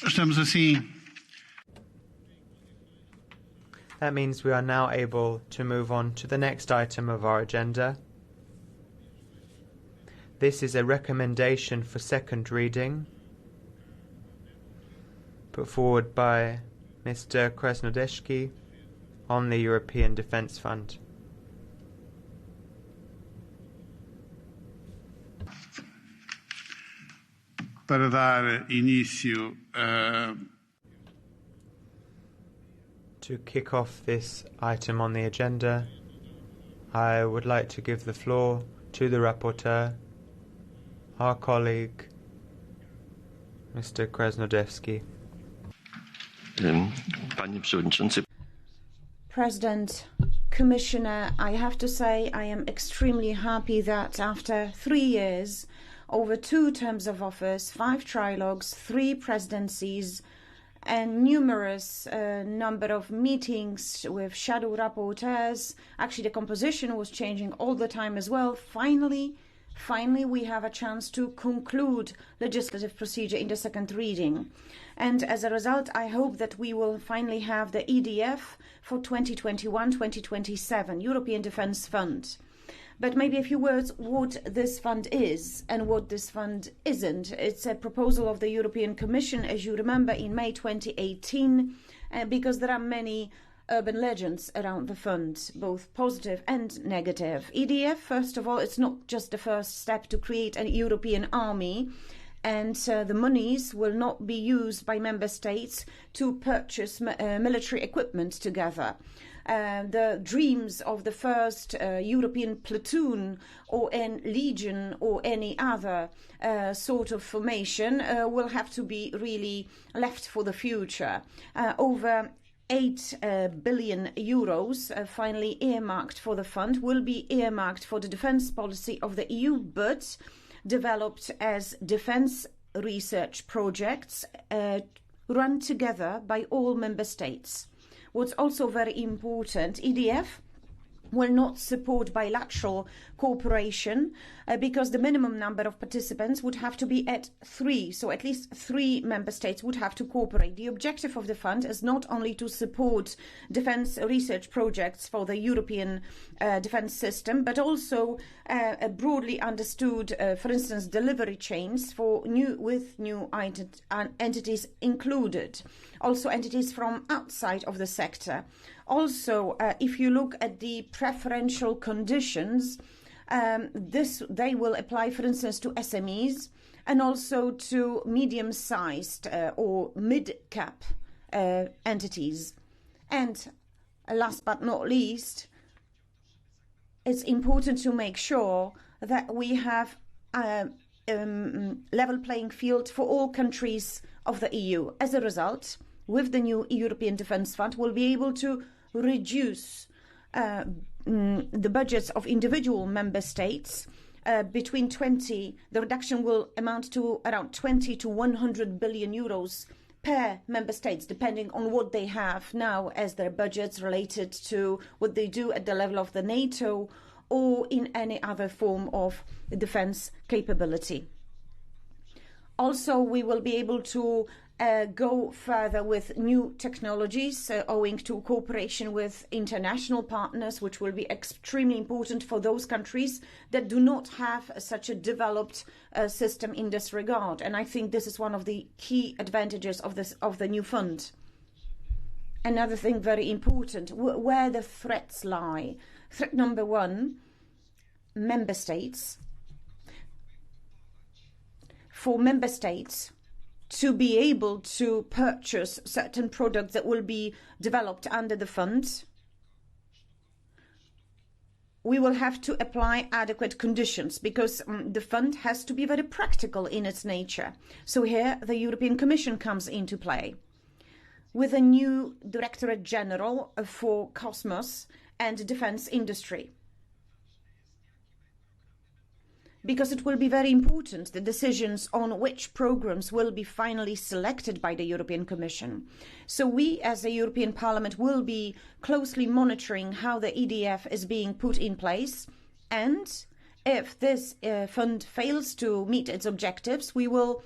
Estamos assim. That means we are now able to move on to the next item of our agenda. This is a recommendation for second reading put forward by Mr. Krasnodębski on the European Defence Fund. Para dar início To kick off this item on the agenda, I would like to give the floor to the rapporteur, our colleague, Mr. Krasnodębski. Panie Przewodniczący. President, Commissioner, I have to say I am extremely happy that after 3 years, over 2 terms of office, 5 trilogues, 3 presidencies, and numerous number of meetings with shadow rapporteurs. Actually, the composition was changing all the time as well. Finally, we have a chance to conclude legislative procedure in the second reading. And as a result, I hope that we will finally have the EDF for 2021-2027, European Defence Fund. But maybe a few words what this fund is and what this fund isn't. It's a proposal of the European Commission, as you remember, in May 2018, because there are many urban legends around the fund, both positive and negative. EDF, first of all, it's not just the first step to create a European army, and the monies will not be used by member states to purchase military equipment together. The dreams of the first European platoon or a legion or any other sort of formation will have to be really left for the future. Over 8 billion euros finally earmarked for the fund will be earmarked for the defence policy of the EU, but developed as defence research projects run together by all member states. What's also very important, EDF will not support bilateral cooperation because the minimum number of participants would have to be at 3, so at least 3 member states would have to cooperate. The objective of the fund is not only to support defence research projects for the European defence system, but also broadly understood, for instance, delivery chains for new entities included, also entities from outside of the sector. Also, if you look at the preferential conditions, they will apply, for instance, to SMEs and also to medium-sized or mid-cap entities. And last but not least, it's important to make sure that we have a level playing field for all countries of the EU. As a result, with the new European Defence Fund, we'll be able to reduce the budgets of individual member states the reduction will amount to around 20 to 100 billion euros per member states, depending on what they have now as their budgets related to what they do at the level of the NATO or in any other form of defence capability. Also, we will be able to go further with new technologies owing to cooperation with international partners, which will be extremely important for those countries that do not have such a developed system in this regard. And I think this is one of the key advantages of the new fund. Another thing very important, where the threats lie. Threat number 1, member states. For member states to be able to purchase certain products that will be developed under the fund, we will have to apply adequate conditions because the fund has to be very practical in its nature. So here the European Commission comes into play with a new Directorate General for Cosmos and Defence Industry. Because it will be very important, the decisions on which programs will be finally selected by the European Commission. So we, as the European Parliament, will be closely monitoring how the EDF is being put in place. And if this fund fails to meet its objectives, we will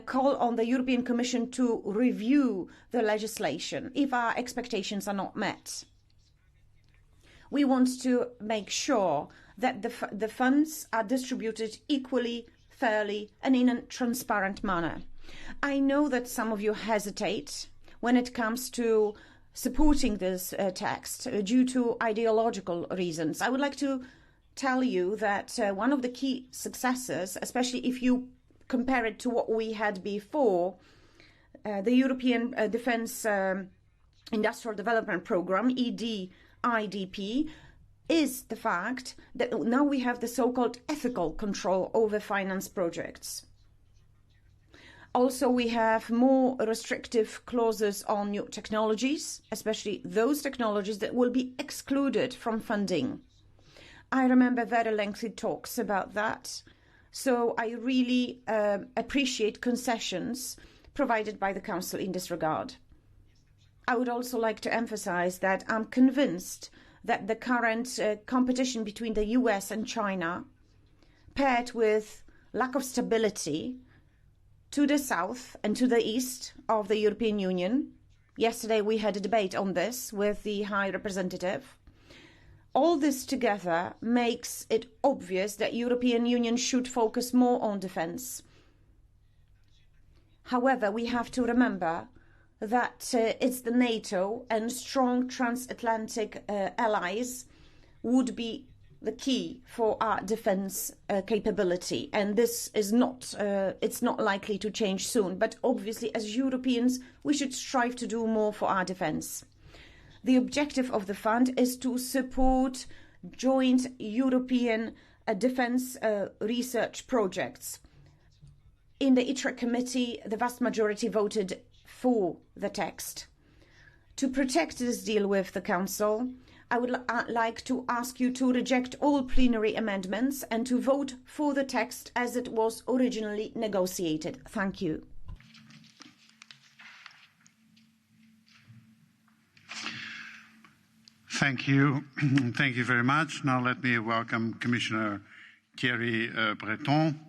call on the European Commission to review the legislation if our expectations are not met. We want to make sure that the funds are distributed equally, fairly, and in a transparent manner. I know that some of you hesitate when it comes to supporting this text due to ideological reasons. I would like to tell you that one of the key successes, especially if you compare it to what we had before, the European Defence Industrial Development Programme, EDIDP, is the fact that now we have the so-called ethical control over finance projects. Also, we have more restrictive clauses on new technologies, especially those technologies that will be excluded from funding. I remember very lengthy talks about that, so I really appreciate concessions provided by the Council in this regard. I would also like to emphasize that I'm convinced that the current competition between the US and China, paired with lack of stability to the south and to the east of the European Union. Yesterday we had a debate on this with the High Representative. All this together makes it obvious that European Union should focus more on defence. However, we have to remember that it's the NATO and strong transatlantic allies would be the key for our defence capability, and this is not it's not likely to change soon. But obviously, as Europeans, we should strive to do more for our defence. The objective of the fund is to support joint European defence research projects. In the ITRE committee, the vast majority voted for the text. To protect this deal with the Council, I would like to ask you to reject all plenary amendments and to vote for the text as it was originally negotiated. Thank you. Thank you. Thank you very much. Now let me welcome Commissioner Thierry Breton.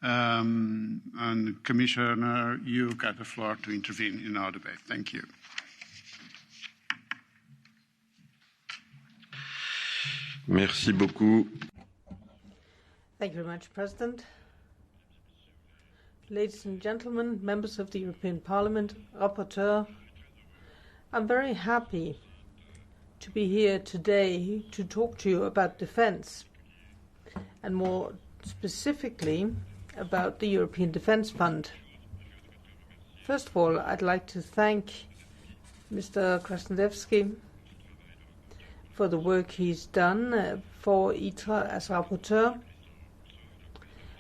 And Commissioner, you got the floor to intervene in our debate. Thank you. Merci beaucoup. Thank you very much, President. Ladies and gentlemen, members of the European Parliament, rapporteur, I'm very happy to be here today to talk to you about defence, and more specifically about the European Defence Fund. First of all, I'd like to thank Mr. Krasnodebski for the work he's done for ITRE as rapporteur,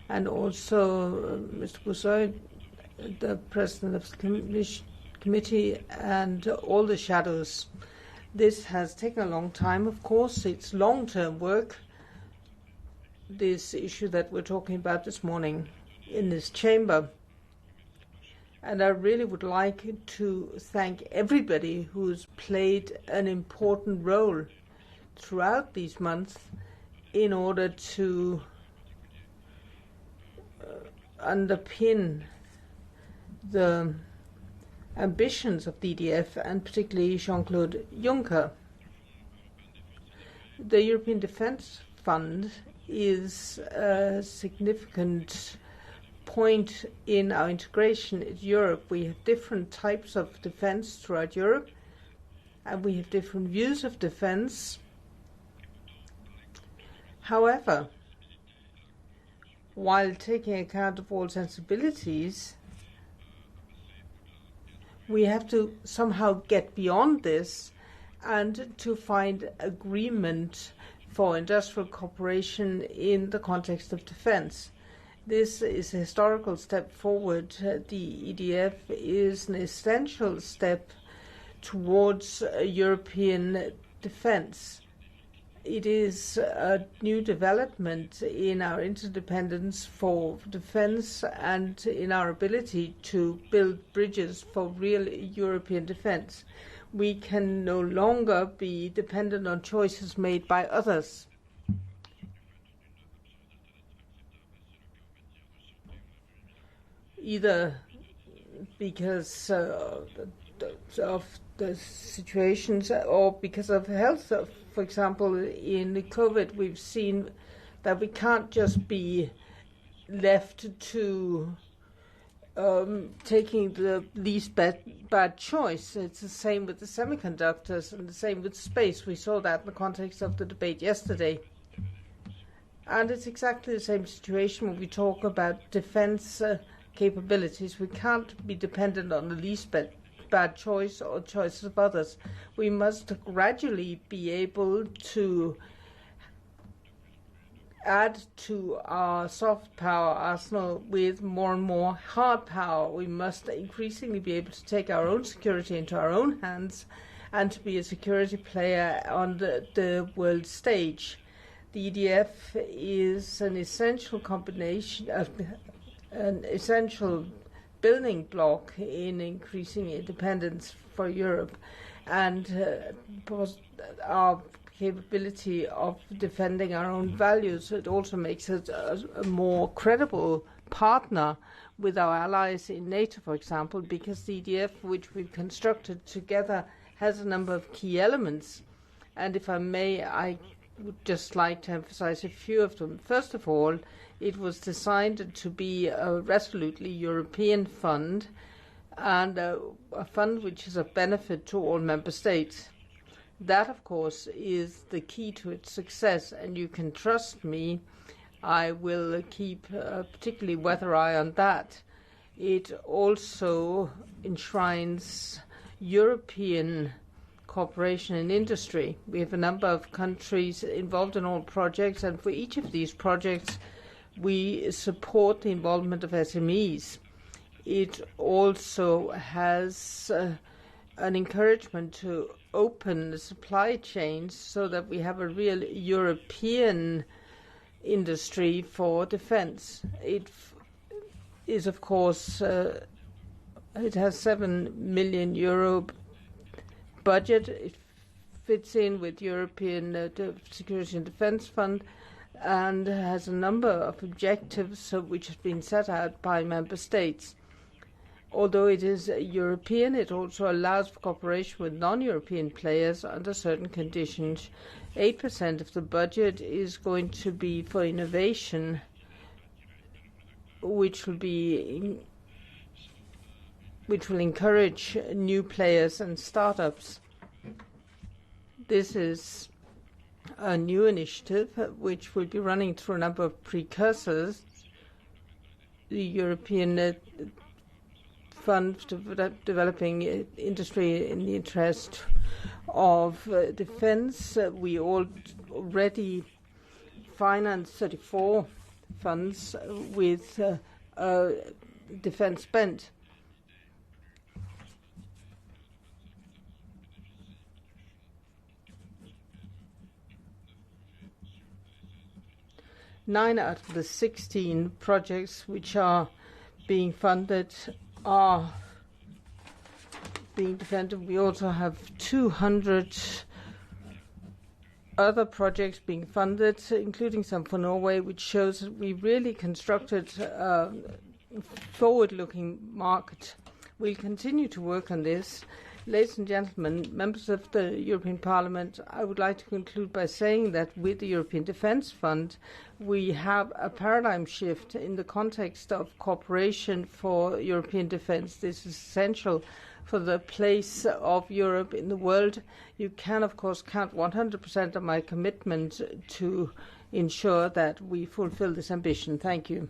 and also Mr. Boussoy, the President of the Committee, and all the shadows. This has taken a long time, of course. It's long-term work, this issue that we're talking about this morning in this chamber. And I really would like to thank everybody who's played an important role throughout these months in order to underpin the ambitions of the EDF, and particularly Jean-Claude Juncker. The European Defence Fund is a significant point in our integration in Europe. We have different types of defence throughout Europe, and we have different views of defence. However, while taking account of all sensibilities, we have to somehow get beyond this and to find agreement for industrial cooperation in the context of defence. This is a historical step forward. The EDF is an essential step towards European defence. It is a new development in our interdependence for defence and in our ability to build bridges for real European defence. We can no longer be dependent on choices made by others. either because of the situations or because of health. For example, in the COVID, we've seen that we can't just be left to taking the least bad choice. It's the same with the semiconductors and the same with space. We saw that in the context of the debate yesterday. And it's exactly the same situation when we talk about defense capabilities. We can't be dependent on the least bad choice or choices of others. We must gradually be able to add to our soft power arsenal with more and more hard power. We must increasingly be able to take our own security into our own hands and to be a security player on the world stage. The EDF is an essential combination of an essential building block in increasing independence for Europe, and our capability of defending our own values. It also makes us a more credible partner with our allies in NATO, for example, because the EDF, which we've constructed together, has a number of key elements. And if I may, I would just like to emphasize a few of them. First of all, it was designed to be a resolutely European fund, and a fund which is of benefit to all member states. That, of course, is the key to its success, and you can trust me, I will keep a particularly weather eye on that. It also enshrines European cooperation in industry. We have a number of countries involved in all projects, and for each of these projects, we support the involvement of SMEs. It also has an encouragement to open the supply chains so that we have a real European industry for defense. It is, of course, it has €7 million budget. It fits in with European Security and Defense Fund and has a number of objectives which have been set out by member states. Although it is European, it also allows for cooperation with non-European players under certain conditions. 8% of the budget is going to be for innovation, which will encourage new players and startups. This is a new initiative which will be running through a number of precursors. The European Fund for Developing Industry in the Interest of Defense. We already finance 34 funds with defense bent. Nine out of the 16 projects which are being funded are being defended. We also have 200 other projects being funded, including some for Norway, which shows that we really constructed a forward-looking market. We'll continue to work on this. Ladies and gentlemen, members of the European Parliament, I would like to conclude by saying that with the European Defence Fund, we have a paradigm shift in the context of cooperation for European defence. This is essential for the place of Europe in the world. You can, of course, count 100% on my commitment to ensure that we fulfill this ambition. Thank you.